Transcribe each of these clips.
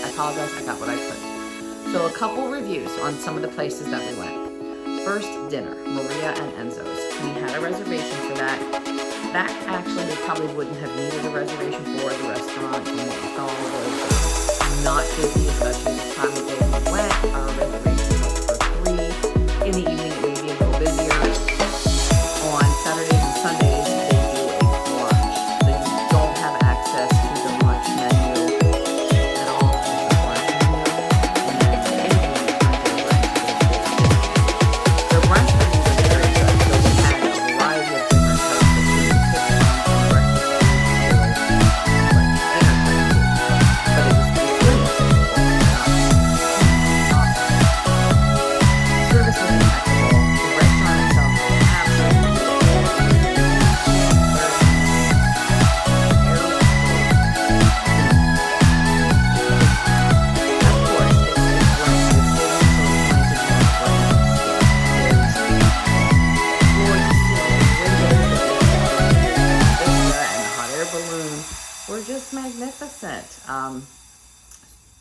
I apologize, I got what I could. So a couple reviews on some of the places that we went. First, dinner, Maria and Enzo's. We had a reservation for that. That actually we probably wouldn't have needed a reservation for. The restaurant from what we saw was not busy, especially the time of day we went. Our reservation was for 3. In the evening it may be a little busier. On Saturdays and Sundays they do a brunch. So you don't have access to the lunch menu at all. Just the brunch menu. And then anything you find there, the brunch menu was very good. So we had a variety of different types of food, breakfast, but it was really service was impeccable. The restaurant itself was absolutely were just magnificent.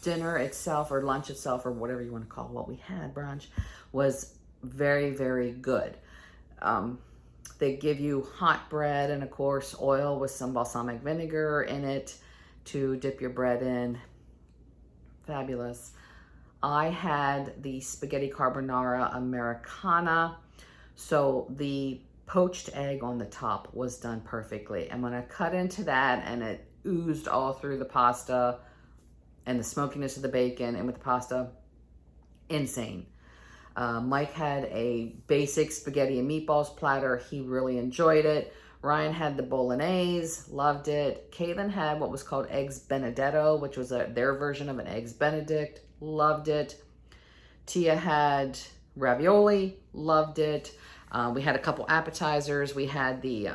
Dinner itself or lunch itself or whatever you want to call what we had, brunch, was very, very good. They give you hot bread and of course oil with some balsamic vinegar in it to dip your bread in. Fabulous. I had the spaghetti carbonara Americana. So the poached egg on the top was done perfectly. And when I cut into that and it oozed all through the pasta and the smokiness of the bacon and with the pasta, insane. Mike had a basic spaghetti and meatballs platter. He really enjoyed it. Ryan had the bolognese, loved it. Caitlin had what was called eggs benedetto, which was their version of an eggs benedict, loved it. Tia had ravioli, loved it. We had a couple appetizers. We had the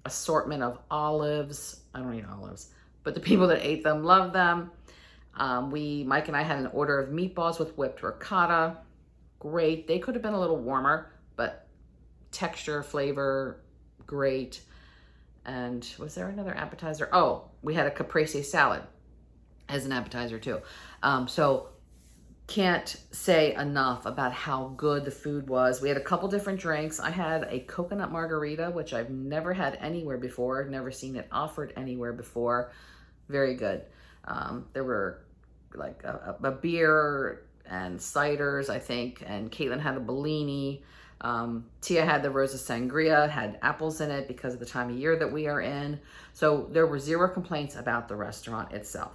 assortment of olives. I don't eat olives, but the people that ate them loved them. Mike and I had an order of meatballs with whipped ricotta. Great. They could have been a little warmer, but texture, flavor, great. And was there another appetizer? Oh, we had a caprese salad as an appetizer too. So can't say enough about how good the food was. We had a couple different drinks. I had a coconut margarita, which I've never had anywhere before. I've never seen it offered anywhere before. Very good. There were like a beer and ciders, I think, and Caitlin had a Bellini. Tia had the Rosa Sangria, had apples in it because of the time of year that we are in. So there were zero complaints about the restaurant itself.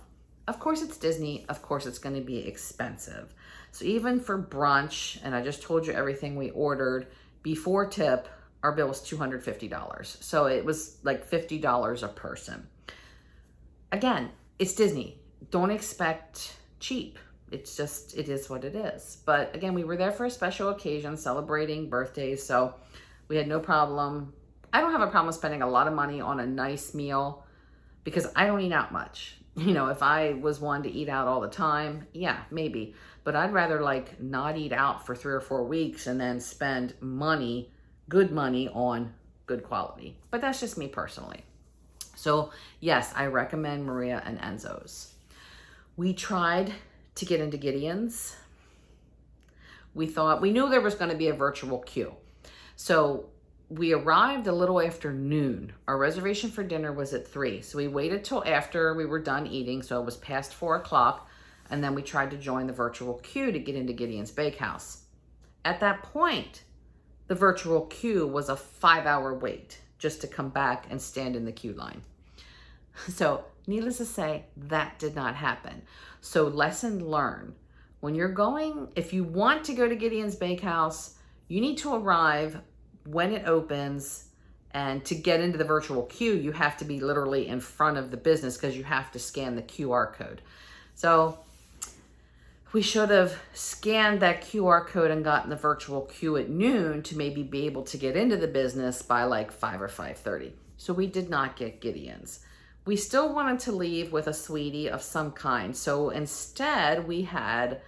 Of course it's Disney, of course it's going to be expensive. So even for brunch, and I just told you everything we ordered, before tip, our bill was $250. So it was like $50 a person. Again, it's Disney. Don't expect cheap. It's just, it is what it is. But again, we were there for a special occasion, celebrating birthdays, so we had no problem. I don't have a problem spending a lot of money on a nice meal because I don't eat out much. You know, if I was one to eat out all the time, yeah, maybe. But I'd rather like not eat out for 3 or 4 weeks and then spend money, good money on good quality. But that's just me personally. So yes, I recommend Maria and Enzo's. We tried to get into Gideon's. We knew there was going to be a virtual queue. So we arrived a little after noon. Our reservation for dinner was at 3. So we waited till after we were done eating. So it was past 4 o'clock. And then we tried to join the virtual queue to get into Gideon's Bakehouse. At that point, the virtual queue was a 5-hour wait just to come back and stand in the queue line. So needless to say, that did not happen. So lesson learned. When you're going, if you want to go to Gideon's Bakehouse, you need to arrive when it opens, and to get into the virtual queue, you have to be literally in front of the business because you have to scan the QR code. So we should have scanned that QR code and gotten the virtual queue at noon to maybe be able to get into the business by like 5 or 5:30. So we did not get Gideon's. We still wanted to leave with a sweetie of some kind. So instead we had,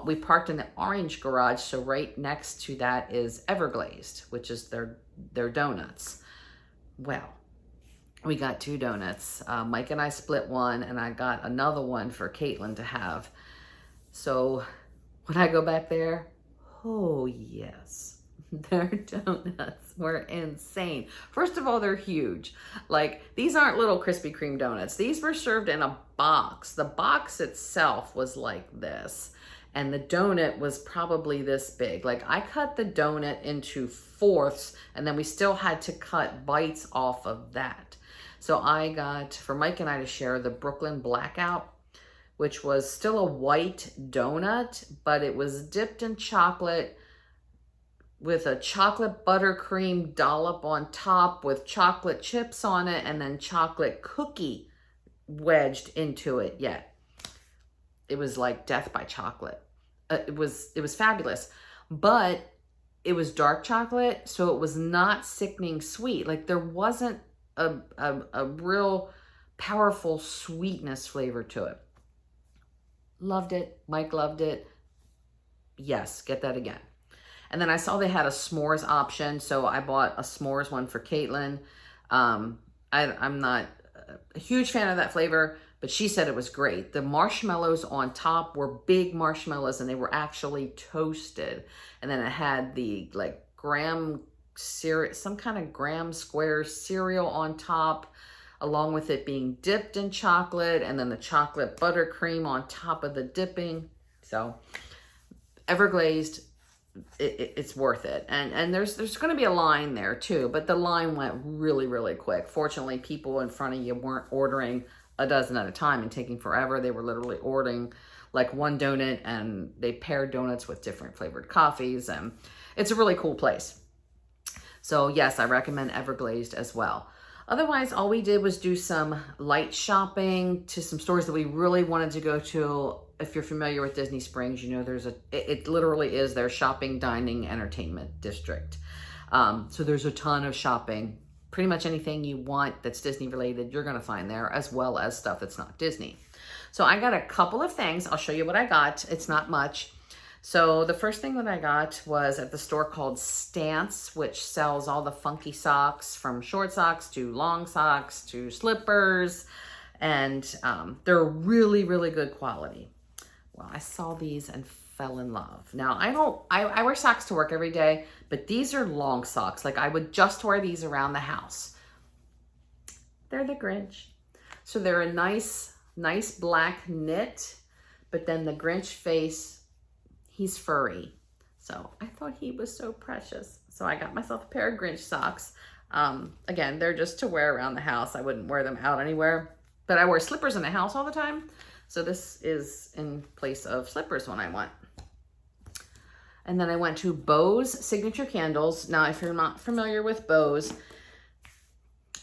we parked in the orange garage. So right next to that is Everglazed, which is their donuts. Well, We got 2 donuts. Mike and I split one, and I got another one for Caitlin to have. So when I go back there, oh yes, their donuts were insane. First of all, they're huge. Like, these aren't little Krispy Kreme donuts. These were served in a box. The box itself was like this, and the donut was probably this big. Like, I cut the donut into fourths, and then we still had to cut bites off of that. So I got, for Mike and I to share, the Brooklyn Blackout, which was still a white donut, but it was dipped in chocolate with a chocolate buttercream dollop on top with chocolate chips on it, and then chocolate cookie wedged into it. Yet it was like death by chocolate. It was fabulous, but it was dark chocolate, so it was not sickening sweet. Like, there wasn't a real powerful sweetness flavor to it. Loved it. Mike loved it. Yes, get that again. And then I saw they had a s'mores option, so I bought a s'mores one for Caitlin. I'm not a huge fan of that flavor, but she said it was great. The marshmallows on top were big marshmallows, and they were actually toasted. And then it had the like graham cereal, some kind of graham square cereal on top, along with it being dipped in chocolate, and then the chocolate buttercream on top of the dipping. So Everglazed, it's worth it. And there's going to be a line there too, but the line went really, really quick. Fortunately, people in front of you weren't ordering a dozen at a time and taking forever. They were literally ordering like one donut, and they paired donuts with different flavored coffees, and it's a really cool place. So yes, I recommend Everglazed as well. Otherwise, all we did was do some light shopping to some stores that we really wanted to go to. If you're familiar with Disney Springs, you know it literally is their shopping, dining, entertainment district. So there's a ton of shopping. Pretty much anything you want that's Disney related, you're gonna find there, as well as stuff that's not Disney. So I got a couple of things. I'll show you what I got. It's not much. So the first thing that I got was at the store called Stance, which sells all the funky socks, from short socks to long socks to slippers, and they're really, really good quality. Well, I saw these and fell in love. Now, I wear socks to work every day, but these are long socks. Like, I would just wear these around the house. They're the Grinch. So they're a nice black knit, but then the Grinch face, he's furry. So I thought he was so precious. So I got myself a pair of Grinch socks. Again, they're just to wear around the house. I wouldn't wear them out anywhere, but I wear slippers in the house all the time. So this is in place of slippers when I want. And then I went to Bose Signature Candles. Now, if you're not familiar with Bose,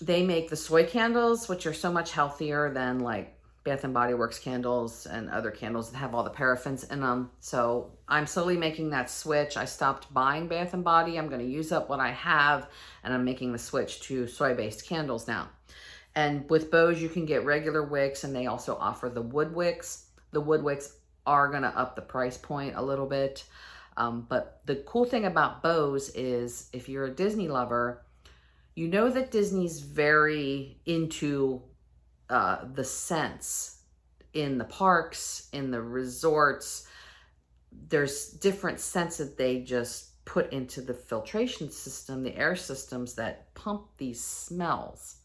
they make the soy candles, which are so much healthier than like Bath and Body Works candles and other candles that have all the paraffins in them. So I'm slowly making that switch. I stopped buying Bath and Body. I'm going to use up what I have, and I'm making the switch to soy-based candles now. And with Bose, you can get regular wicks, and they also offer the wood wicks. The wood wicks are going to up the price point a little bit. But the cool thing about Bose is, if you're a Disney lover, you know that Disney's very into the scents in the parks, in the resorts. There's different scents that they just put into the filtration system, the air systems that pump these smells,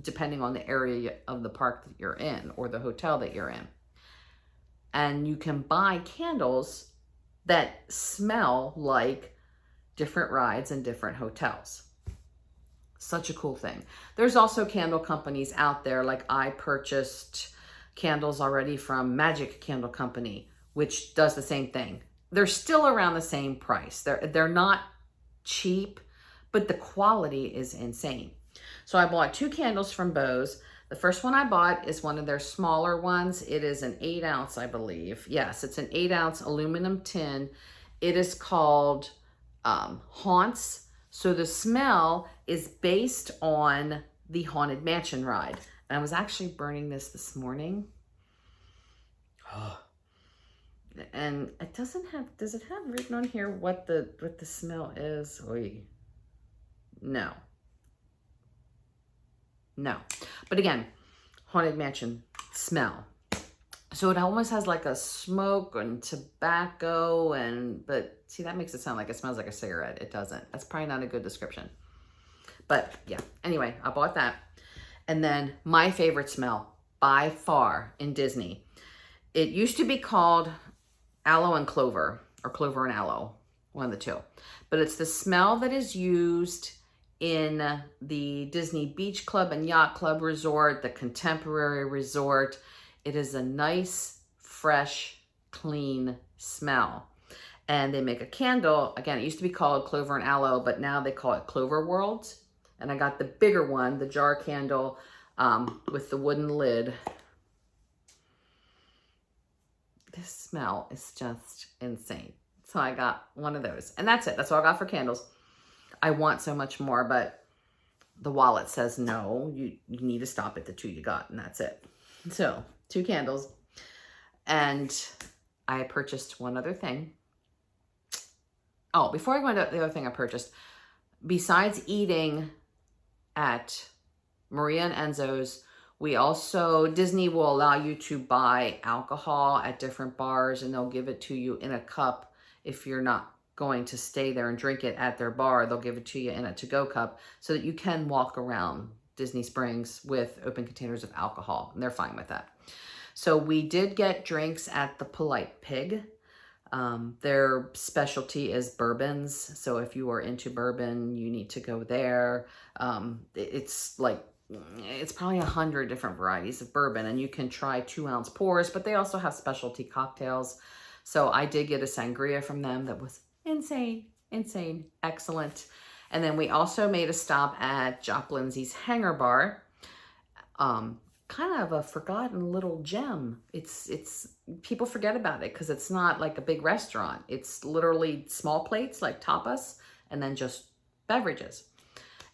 depending on the area of the park that you're in or the hotel that you're in. And you can buy candles that smell like different rides and different hotels. Such a cool thing. There's also candle companies out there. Like, I purchased candles already from Magic Candle Company, which does the same thing. They're still around the same price. They're not cheap, but the quality is insane. So I bought 2 candles from Bose. The first one I bought is one of their smaller ones. It is an 8 ounce, I believe. Yes, it's an 8 ounce aluminum tin. It is called Haunts. So the smell is based on the Haunted Mansion ride. And I was actually burning this morning. And it doesn't have, does it have written on here what the smell is? Oy. No. No. But again, Haunted Mansion smell. So it almost has like a smoke and tobacco but see, that makes it sound like it smells like a cigarette. It doesn't. That's probably not a good description. But yeah, anyway, I bought that. And then my favorite smell by far in Disney. It used to be called aloe and clover, or clover and aloe, one of the two. But it's the smell that is used in the Disney Beach Club and Yacht Club Resort, the Contemporary Resort. It is a nice, fresh, clean smell. And they make a candle. Again, it used to be called Clover and Aloe, but now they call it Clover World. And I got the bigger one, the jar candle with the wooden lid. This smell is just insane. So I got one of those. And that's it. That's all I got for candles. I want so much more, but the wallet says no. You need to stop at the 2 you got, and that's it. So 2 candles. And I purchased one other thing. Oh, before I go into the other thing I purchased, besides eating at Maria and Enzo's, Disney will allow you to buy alcohol at different bars, and they'll give it to you in a cup. If you're not going to stay there and drink it at their bar, they'll give it to you in a to-go cup so that you can walk around Disney Springs with open containers of alcohol, and they're fine with that. So we did get drinks at the Polite Pig. Their specialty is bourbons. So if you are into bourbon, you need to go there. It's probably 100 different varieties of bourbon, and you can try 2-ounce pours, but they also have specialty cocktails. So I did get a sangria from them that was insane, excellent. And then we also made a stop at Jock Lindsay's Hangar Bar. Kind of a forgotten little gem. It's people forget about it because it's not like a big restaurant. It's literally small plates like tapas and then just beverages.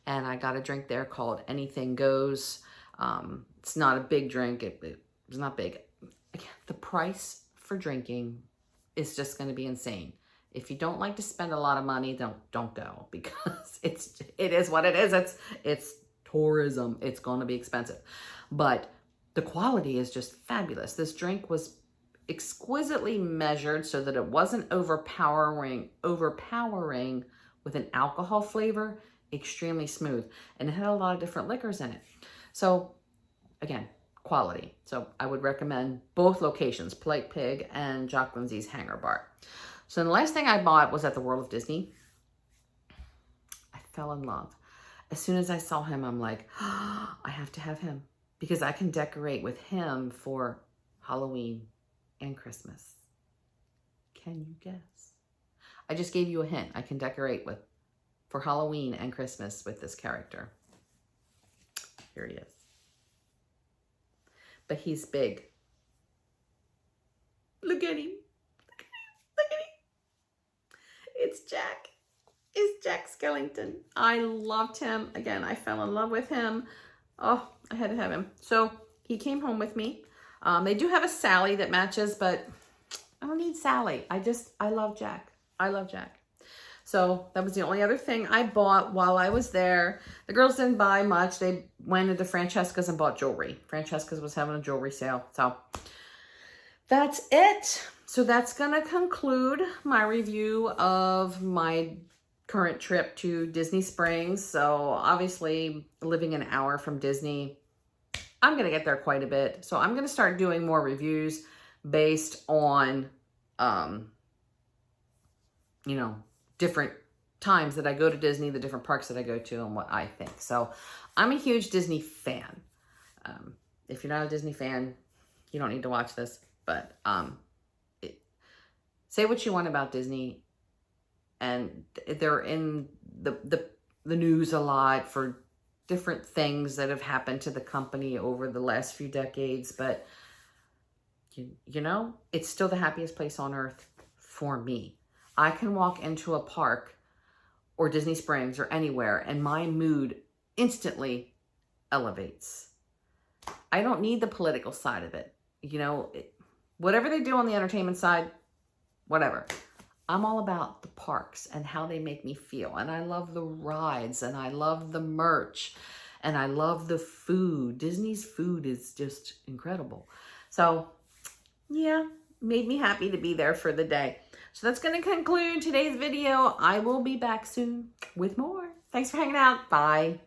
And I got a drink there called Anything Goes. It's not a big drink. It's not big. Again, the price for drinking is just going to be insane. If you don't like to spend a lot of money, don't go, because it is what it is. It's tourism. It's going to be expensive. But the quality is just fabulous. This drink was exquisitely measured so that it wasn't overpowering with an alcohol flavor, extremely smooth. And it had a lot of different liquors in it. So again, quality. So I would recommend both locations, Polite Pig and Jock Lindsay's Hangar Bar. So the last thing I bought was at the World of Disney. I fell in love. As soon as I saw him, I'm like, oh, I have to have him, because I can decorate with him for Halloween and Christmas. Can you guess? I just gave you a hint. I can decorate for Halloween and Christmas with this character. Here he is. But he's big. Look at him. Look at him. It's Jack. It's Jack Skellington. I loved him. Again, I fell in love with him. Oh, I had to have him. So he came home with me. They do have a Sally that matches, but I don't need Sally. I love Jack. I love Jack. So that was the only other thing I bought while I was there. The girls didn't buy much. They went into Francesca's and bought jewelry. Francesca's was having a jewelry sale. So that's it. So that's going to conclude my review of my current trip to Disney Springs. So obviously, living an hour from Disney, I'm going to get there quite a bit. So I'm going to start doing more reviews based on, different times that I go to Disney, the different parks that I go to, and what I think. So I'm a huge Disney fan. If you're not a Disney fan, you don't need to watch this. But say what you want about Disney. And they're in the news a lot for different things that have happened to the company over the last few decades. But, it's still the happiest place on earth for me. I can walk into a park or Disney Springs or anywhere, and my mood instantly elevates. I don't need the political side of it. Whatever they do on the entertainment side, whatever. I'm all about the parks and how they make me feel. And I love the rides, and I love the merch. And I love the food. Disney's food is just incredible. So yeah, made me happy to be there for the day. So that's going to conclude today's video. I will be back soon with more. Thanks for hanging out. Bye.